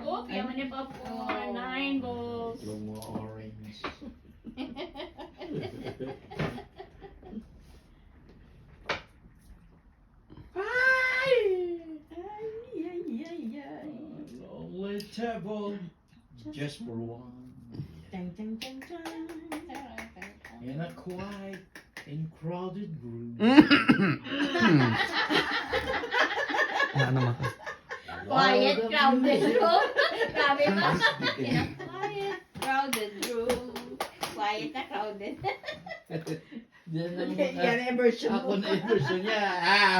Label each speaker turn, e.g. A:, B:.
A: Oh, yaman ni popcorn. 9 balls.
B: Long orange. Lonely table, just for one. In a quiet and crowded room.
C: Ano naman?
A: Quiet, crowded room. Grabe ba? In a quiet, crowded room. Quiet na crowded.
B: Yan ang
D: Yan ang version
B: ako
D: mo.
B: na yung version niya. Ah!